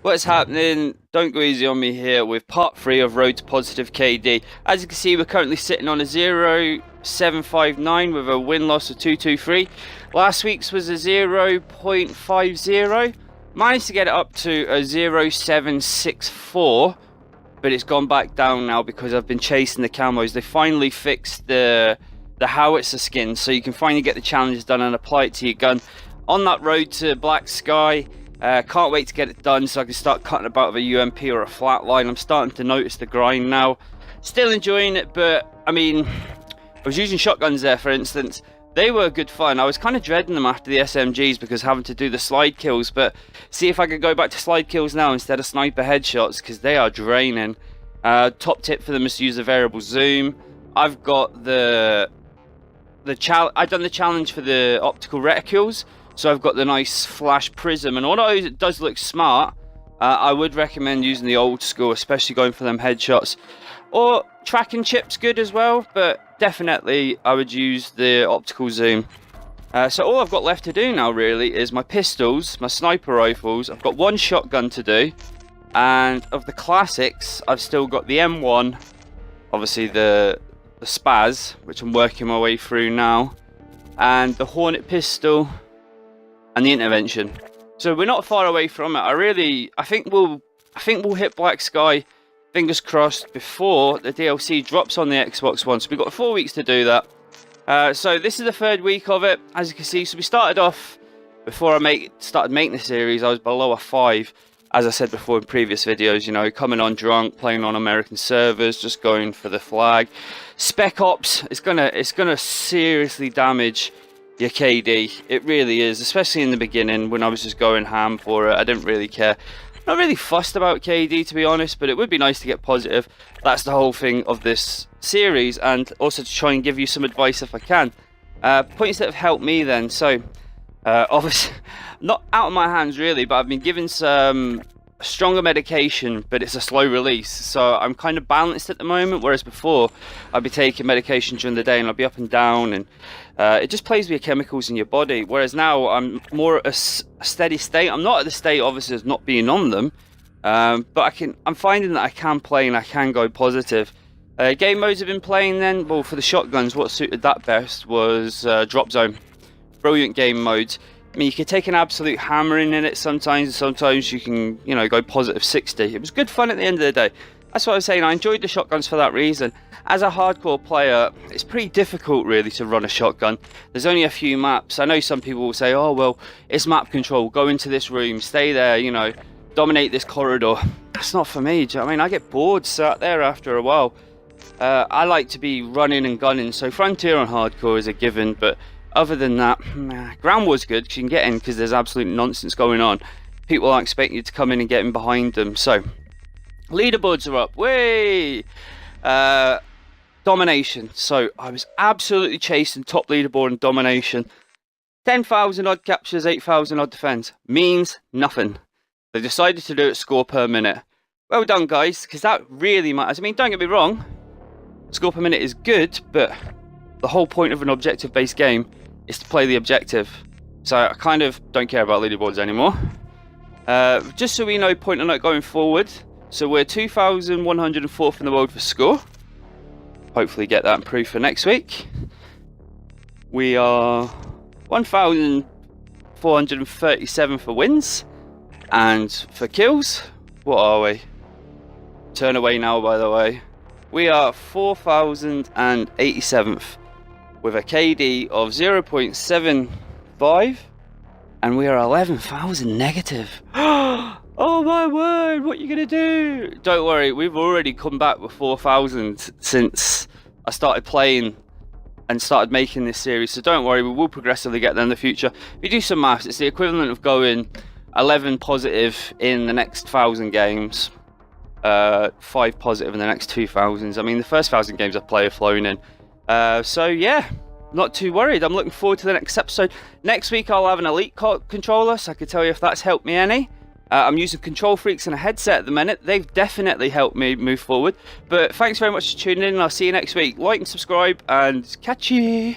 What's happening? Don't go easy on me here with part 3 of Road to Positive KD. As you can see, we're currently sitting on a 0.759 with a win-loss of 223. Last week's was a 0.50. Managed to get it up to a 0.764, but it's gone back down now because I've been chasing the camos. They finally fixed the howitzer skin, so you can finally get the challenges done and apply it to your gun. On that road to Black Sky, can't wait to get it done so I can start cutting about with a UMP or a flatline. I'm starting to notice the grind now. Still enjoying it, but I mean, I was using shotguns there, for instance. They were good fun. I was kind of dreading them after the SMGs because having to do the slide kills, but see if I could go back to slide kills now instead of sniper headshots, because they are draining. Top tip for them is to use a variable zoom. I've got I've done the challenge for the optical reticules, so I've got the nice flash prism, and although it does look smart, I would recommend using the old school, especially going for them headshots. Or tracking chip's good as well, but definitely I would use the optical zoom. So all I've got left to do now really is my pistols, my sniper rifles. I've got one shotgun to do, and of the classics I've still got the M1, obviously the Spaz, which I'm working my way through now, and the Hornet pistol and the intervention. So we're not far away from it. I think we'll hit Black Sky, fingers crossed, before the DLC drops on the Xbox One. So we've got 4 weeks to do that. So this is the third week of it, as you can see. So we started off, before I started making the series, I was below a 5. As I said before in previous videos, you know, coming on drunk, playing on American servers, just going for the flag. Spec Ops, it's gonna seriously damage your KD. It really is, especially in the beginning when I was just going ham for it. I didn't really care. Not really fussed about KD, to be honest, but it would be nice to get positive. That's the whole thing of this series, and also to try and give you some advice if I can. Points that have helped me then. So obviously not out of my hands really, but I've been given some stronger medication, but it's a slow release, so I'm kind of balanced at the moment, whereas before I'd be taking medication during the day and I'd be up and down, and it just plays with your chemicals in your body, whereas now I'm more at a steady state. I'm not at the state obviously as not being on them, but I'm finding that I can play and I can go positive. Game modes I've been playing then, well, for the shotguns, what suited that best was Drop Zone. Brilliant game modes. I mean, you can take an absolute hammering in it sometimes, and sometimes you can, you know, go positive 60. It was good fun at the end of the day. That's what I was saying. I enjoyed the shotguns for that reason. As a hardcore player, it's pretty difficult really to run a shotgun. There's only a few maps. I know some people will say, oh, well, it's map control. Go into this room, stay there, you know, dominate this corridor. That's not for me. Do you know what I mean? I get bored sat there after a while. I like to be running and gunning. So Frontier on hardcore is a given, but other than that, ground war's good because you can get in because there's absolute nonsense going on. People aren't expecting you to come in and get in behind them. So, leaderboards are up. Way! Domination. So, I was absolutely chasing top leaderboard in domination. 10,000 odd captures, 8,000 odd defense. Means nothing. They decided to do it score per minute. Well done, guys, because that really matters. I mean, don't get me wrong. Score per minute is good, but the whole point of an objective-based game is to play the objective. So I kind of don't care about leaderboards anymore. Just so we know, point on note going forward. So we're 2,104th in the world for score. Hopefully get that improved for next week. We are 1,437 for wins. And for kills, what are we? Turn away now, by the way. We are 4,087th. With a KD of 0.75, and we are 11,000 negative. Oh my word, what are you gonna do? Don't worry, we've already come back with 4,000 since I started playing and started making this series, so don't worry, we will progressively get there in the future. If you do some maths, it's the equivalent of going 11 positive in the next 1,000 games, 5 positive in the next 2,000s. I mean, the first 1,000 games I play are flown in. So yeah, not too worried. I'm looking forward to the next episode. Next week I'll have an Elite controller, so I can tell you if that's helped me any. I'm using Control Freaks and a headset at the minute. They've definitely helped me move forward. But thanks very much for tuning in, and I'll see you next week. Like and subscribe, and catch you.